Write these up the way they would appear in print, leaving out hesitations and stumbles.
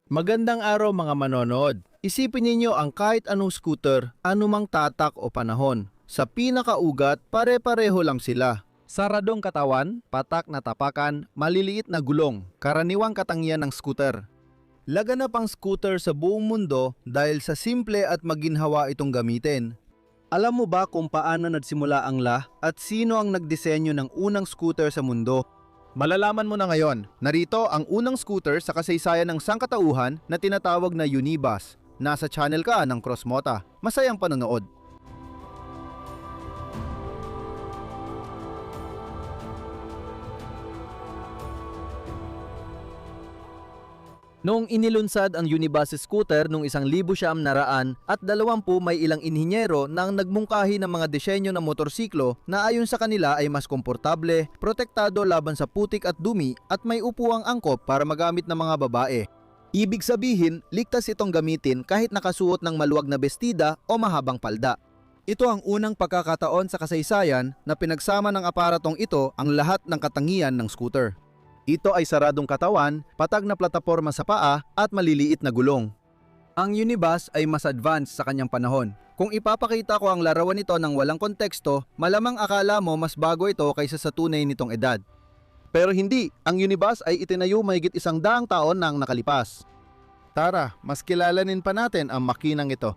Magandang araw mga manonood. Isipin ninyo ang kahit anong scooter, anumang tatak o panahon. Sa pinakaugat, pare-pareho lang sila. Saradong katawan, patak na tapakan, maliliit na gulong, karaniwang katangian ng scooter. Laganap ang scooter sa buong mundo dahil sa simple at maginhawa itong gamitin. Alam mo ba kung paano nagsimula ang at sino ang nagdisenyo ng unang scooter sa mundo? Malalaman mo na ngayon. Narito ang unang scooter sa kasaysayan ng sangkatauhan na tinatawag na Unibus. Nasa channel ka ng Crossmota. Masayang panonood. Noong inilunsad ang Unibus scooter noong 1920 at 20 may ilang inhinyero na ang nagmungkahi ng mga disenyo ng motorsiklo na ayon sa kanila ay mas komportable, protektado laban sa putik at dumi at may upuang angkop para magamit ng mga babae. Ibig sabihin, ligtas itong gamitin kahit nakasuot ng maluwag na bestida o mahabang palda. Ito ang unang pagkakataon sa kasaysayan na pinagsama ng aparatong ito ang lahat ng katangian ng scooter. Ito ay saradong katawan, patag na plataporma sa paa at maliliit na gulong. Ang Unibus ay mas advanced sa kanyang panahon. Kung ipapakita ko ang larawan nito ng walang konteksto, malamang akala mo mas bago ito kaysa sa tunay nitong edad. Pero hindi, ang Unibus ay itinayo mahigit 100 taon nang nakalipas. Tara, mas kilalanin pa natin ang makinang ito.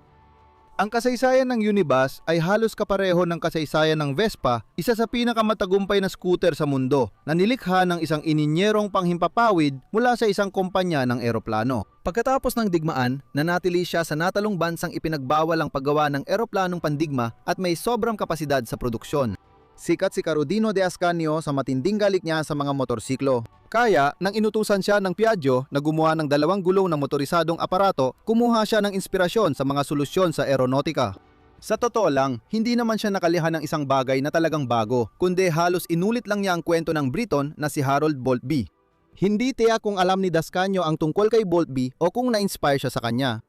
Ang kasaysayan ng Unibus ay halos kapareho ng kasaysayan ng Vespa, isa sa pinakamatagumpay na scooter sa mundo na nilikha ng isang ininyerong panghimpapawid mula sa isang kumpanya ng eroplano. Pagkatapos ng digmaan, nanatili siya sa natalong bansang ipinagbawal ang paggawa ng eroplanong pandigma at may sobrang kapasidad sa produksyon. Sikat si Carodino de Ascanio sa matinding galit niya sa mga motorsiklo. Kaya, nang inutusan siya ng Piaggio na gumawa ng 2 gulong na motorisadong aparato, kumuha siya ng inspirasyon sa mga solusyon sa aeronautika. Sa totoo lang, hindi naman siya nakalihan ng isang bagay na talagang bago, kundi halos inulit lang niya ang kwento ng Briton na si Harold Boltby. Hindi tiyak kung alam ni Dascanio ang tungkol kay Boltby o kung na-inspire siya sa kanya.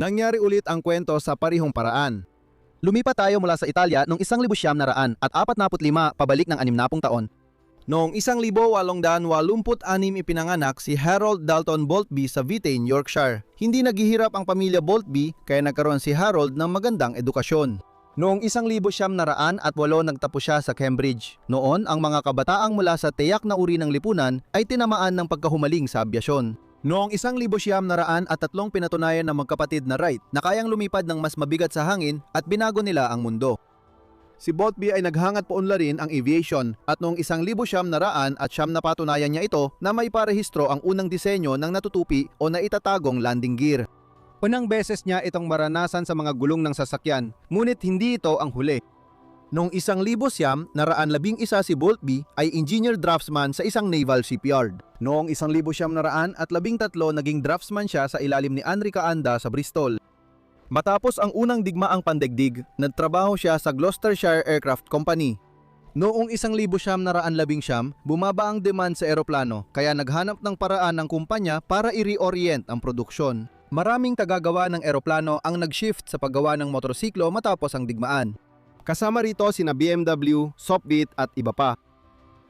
Nangyari ulit ang kwento sa parihong paraan. Lumipat tayo mula sa Italia noong 1945 pabalik ng 60 taon. Noong 1886 ipinanganak si Harold Dalton Boltby sa Vitain, Yorkshire. Hindi naghihirap ang pamilya Boltby kaya nagkaroon si Harold ng magandang edukasyon. Noong 1908 nagtapos siya sa Cambridge. Noon, ang mga kabataang mula sa tiyak na uri ng lipunan ay tinamaan ng pagkahumaling sa abyasyon. Noong 1903 pinatunayan ng magkapatid na Wright na kayang lumipad ng mas mabigat sa hangin at binago nila ang mundo. Si Boltby ay naghangat paunlarin ang aviation at noong 1909 napatunayan niya ito na may parehistro ang unang disenyo ng natutupi o naitatagong landing gear. Unang beses niya itong maranasan sa mga gulong ng sasakyan, ngunit hindi ito ang huli. Noong 1911 si Boltby ay engineer draftsman sa isang naval shipyard. Noong 1913 naging draftsman siya sa ilalim ni Enrica Anda sa Bristol. Matapos ang unang digmaang pandaigdig, nagtrabaho siya sa Gloucestershire Aircraft Company. Noong 1919, bumaba ang demand sa eroplano kaya naghanap ng paraan ng kumpanya para i-reorient ang produksyon. Maraming tagagawa ng eroplano ang nag-shift sa paggawa ng motorsiklo matapos ang digmaan. Kasama rito sina BMW, Sopwith at iba pa.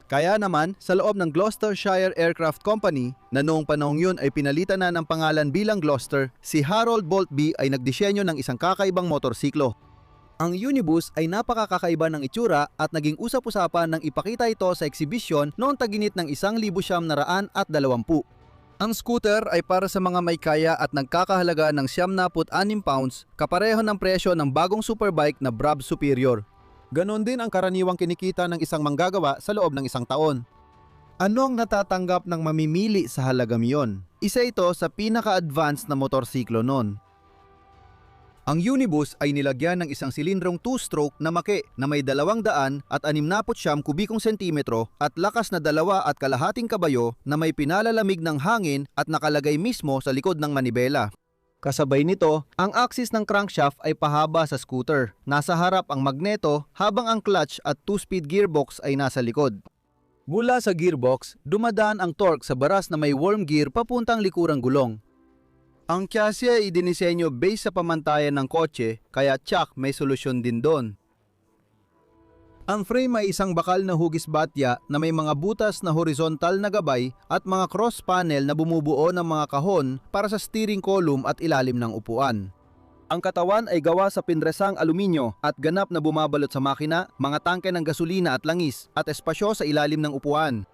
Kaya naman, sa loob ng Gloucestershire Aircraft Company, na noong panahong yun ay pinalitan na ng pangalan bilang Gloucester, si Harold Boltby ay nagdisenyo ng isang kakaibang motorsiklo. Ang Unibus ay napakakakaiba ng itsura at naging usap-usapan nang ipakita ito sa eksibisyon noong taginit ng 1920. Ang scooter ay para sa mga may kaya at nagkakahalaga ng 76 pounds, kapareho ng presyo ng bagong superbike na Brab Superior. Ganon din ang karaniwang kinikita ng isang manggagawa sa loob ng isang taon. Ano ang natatanggap ng mamimili sa halagang iyon? Isa ito sa pinaka-advanced na motorsiklo noon. Ang Unibus ay nilagyan ng isang silindrong 2-stroke na maki na may 269 kubikong sentimetro at lakas na 2.5 kabayo na may pinalalamig ng hangin at nakalagay mismo sa likod ng manibela. Kasabay nito, ang axis ng crankshaft ay pahaba sa scooter. Nasa harap ang magneto habang ang clutch at 2-speed gearbox ay nasa likod. Mula sa gearbox, dumadaan ang torque sa baras na may worm gear papuntang likurang gulong. Ang chassis ay idinisenyo based sa pamantayan ng kotse, kaya tsak may solusyon din doon. Ang frame ay isang bakal na hugis batya na may mga butas na horizontal na gabay at mga cross panel na bumubuo ng mga kahon para sa steering column at ilalim ng upuan. Ang katawan ay gawa sa pinresang aluminyo at ganap na bumabalot sa makina, mga tangke ng gasolina at langis at espasyo sa ilalim ng upuan.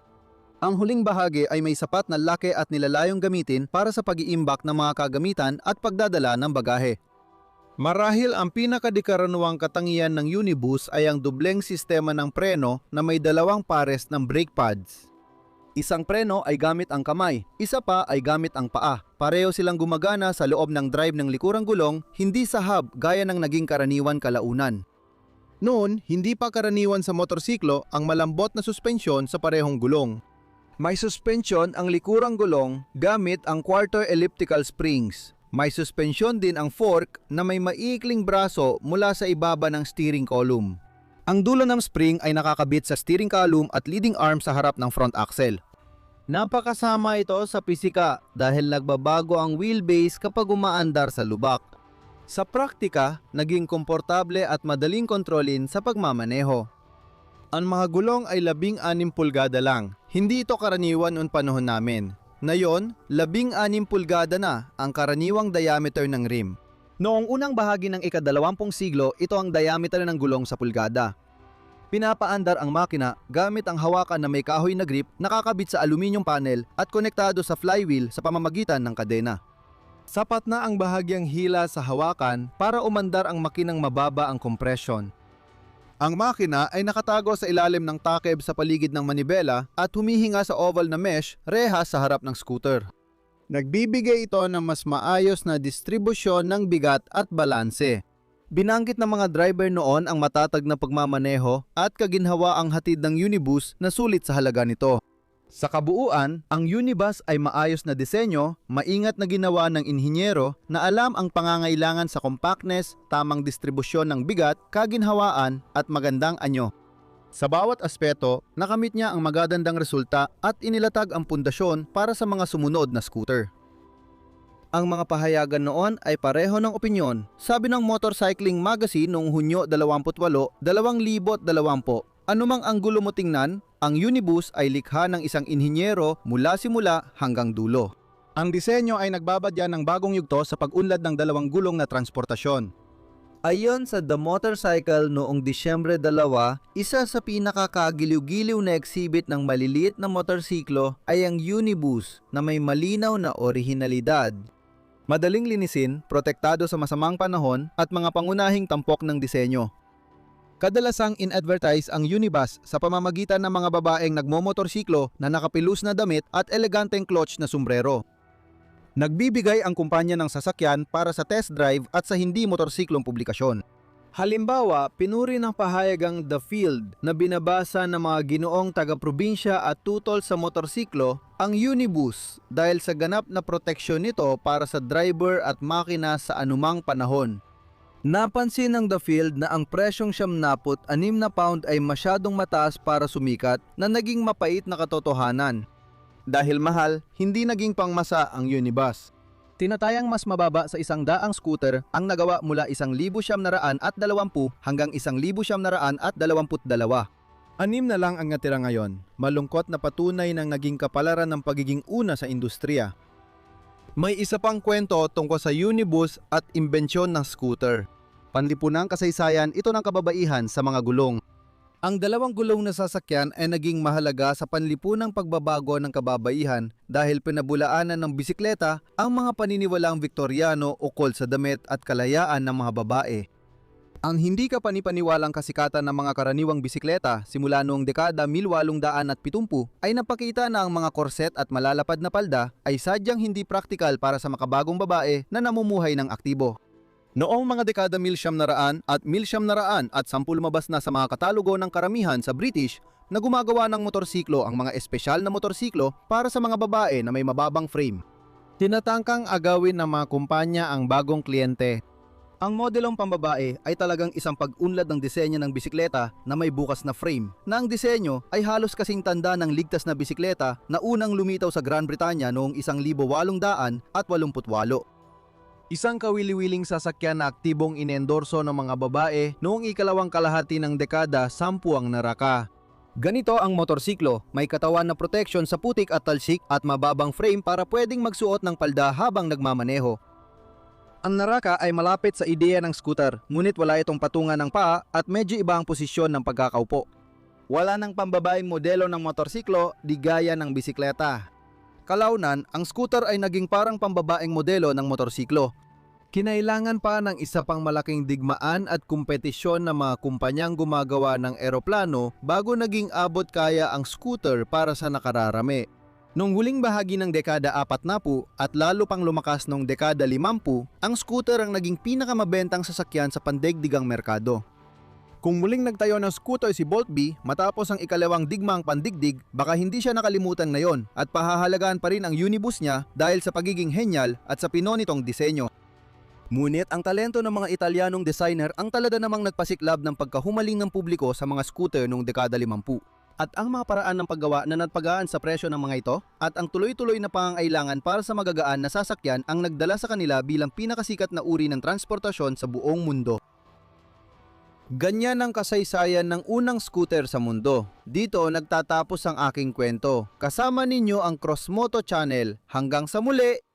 Ang huling bahagi ay may sapat na laki at nilalayong gamitin para sa pag-iimbak ng mga kagamitan at pagdadala ng bagahe. Marahil ang pinakadikaraniwang katangian ng Unibus ay ang dubleng sistema ng preno na may dalawang pares ng brake pads. Isang preno ay gamit ang kamay, isa pa ay gamit ang paa. Pareho silang gumagana sa loob ng drive ng likurang gulong, hindi sa hub gaya ng naging karaniwan kalaunan. Noon, hindi pa karaniwan sa motorsiklo ang malambot na suspensyon sa parehong gulong. May suspension ang likurang gulong gamit ang quarter elliptical springs. May suspensyon din ang fork na may maiikling braso mula sa ibaba ng steering column. Ang dulo ng spring ay nakakabit sa steering column at leading arm sa harap ng front axle. Napakasama ito sa pisika dahil nagbabago ang wheelbase kapag umaandar sa lubak. Sa praktika, naging komportable at madaling kontrolin sa pagmamaneho. Ang mga gulong ay 16 pulgada lang. Hindi ito karaniwan noong panahon namin. Ngayon, 16 pulgada na ang karaniwang diameter ng rim. Noong unang bahagi ng ika-20 siglo, ito ang diameter ng gulong sa pulgada. Pinapaandar ang makina gamit ang hawakan na may kahoy na grip nakakabit sa aluminium panel at konektado sa flywheel sa pamamagitan ng kadena. Sapat na ang bahagyang hila sa hawakan para umandar ang makinang mababa ang compression. Ang makina ay nakatago sa ilalim ng takeb sa paligid ng manibela at humihinga sa oval na mesh rehas sa harap ng scooter. Nagbibigay ito ng mas maayos na distribusyon ng bigat at balanse. Binanggit ng mga driver noon ang matatag na pagmamaneho at kaginhawa ang hatid ng Unibus na sulit sa halaga nito. Sa kabuuan, ang Unibus ay maayos na disenyo, maingat na ginawa ng inhinyero na alam ang pangangailangan sa compactness, tamang distribusyon ng bigat, kaginhawaan at magandang anyo. Sa bawat aspeto, nakamit niya ang magagandang resulta at inilatag ang pundasyon para sa mga sumunod na scooter. Ang mga pahayagan noon ay pareho ng opinyon, sabi ng Motorcycling Magazine noong Hunyo 28, 2020. Anumang anggulo mo tingnan, ang Unibus ay likha ng isang inhinyero mula simula hanggang dulo. Ang disenyo ay nagbabadya ng bagong yugto sa pag-unlad ng dalawang gulong na transportasyon. Ayon sa The Motorcycle noong Disyembre 2, isa sa pinakakagiliw-giliw na exhibit ng maliliit na motorsiklo ay ang Unibus na may malinaw na orihinalidad. Madaling linisin, protektado sa masamang panahon at mga pangunahing tampok ng disenyo. Kadalasang in-advertise ang Unibus sa pamamagitan ng mga babaeng nagmomotorsiklo na nakapilus na damit at eleganteng clutch na sombrero. Nagbibigay ang kumpanya ng sasakyan para sa test drive at sa hindi motorsiklong publikasyon. Halimbawa, pinuri ng pahayagang The Field na binabasa ng mga ginoong taga-probinsya at tutol sa motorsiklo ang Unibus dahil sa ganap na proteksyon nito para sa driver at makina sa anumang panahon. Napansin ng The Field na ang presyong 76 na pound ay masyadong mataas para sumikat na naging mapait na katotohanan. Dahil mahal, hindi naging pangmasa ang Unibus. Tinatayang mas mababa sa 100 scooter ang nagawa mula 1,920 hanggang 1,922. 6 na lang ang natira ngayon. Malungkot na patunay ng naging kapalaran ng pagiging una sa industriya. May isa pang kwento tungkol sa Unibus at imbensyon ng scooter. Panlipunang kasaysayan ito ng kababaihan sa mga gulong. Ang dalawang gulong na sasakyan ay naging mahalaga sa panlipunang pagbabago ng kababaihan dahil pinabulaanan ng bisikleta ang mga paniniwalaang Viktoriano ukol sa damit at kalayaan ng mga babae. Ang hindi kapanipaniwalang kasikatan ng mga karaniwang bisikleta simula noong dekada 1870 ay napakita na ang mga korset at malalapad na palda ay sadyang hindi praktikal para sa makabagong babae na namumuhay ng aktibo. Noong mga dekada 1900 at 1910 at 10 lumabas na sa mga katalogo ng karamihan sa British na gumagawa ng motorsiklo ang mga espesyal na motorsiklo para sa mga babae na may mababang frame. Tinatangkang agawin ng mga kumpanya ang bagong kliyente. Ang modelong pambabae ay talagang isang pag-unlad ng disenyo ng bisikleta na may bukas na frame, na ang disenyo ay halos kasing tanda ng ligtas na bisikleta na unang lumitaw sa Gran Britanya noong 1888. Isang kawili-wiling sasakyan na aktibong inendorso ng mga babae noong ikalawang kalahati ng dekada, 10 ang naraka. Ganito ang motorsiklo, may katawan na proteksyon sa putik at talsik at mababang frame para pwedeng magsuot ng palda habang nagmamaneho. Ang naraka ay malapit sa ideya ng scooter, ngunit wala itong patungan ng paa at medyo iba ang posisyon ng pagkakaupo. Wala nang pambabaeng modelo ng motorsiklo di gaya ng bisikleta. Kalaunan, ang scooter ay naging parang pambabaeng modelo ng motorsiklo. Kinailangan pa ng isa pang malaking digmaan at kompetisyon ng mga kumpanyang gumagawa ng eroplano bago naging abot kaya ang scooter para sa nakararami. Noong huling bahagi ng dekada 40 at lalo pang lumakas noong dekada 50, ang scooter ang naging pinakamabentang sasakyan sa pandaigdigang merkado. Kung muling nagtayo ng scooter si Boltby matapos ang ikalawang digmaang pandigdig, baka hindi siya nakalimutan ngayon at pahahalagaan pa rin ang Unibus niya dahil sa pagiging henyal at sa pinonitong disenyo. Ngunit ang talento ng mga Italianong designer ang talaga namang nagpasiklab ng pagkahumaling ng publiko sa mga scooter noong dekada 50. At ang mga paraan ng paggawa na nagpagaan sa presyo ng mga ito at ang tuloy-tuloy na pangangailangan para sa magagaan na sasakyan ang nagdala sa kanila bilang pinakasikat na uri ng transportasyon sa buong mundo. Ganyan ang kasaysayan ng unang scooter sa mundo. Dito nagtatapos ang aking kwento. Kasama ninyo ang Crossmoto Channel. Hanggang sa muli!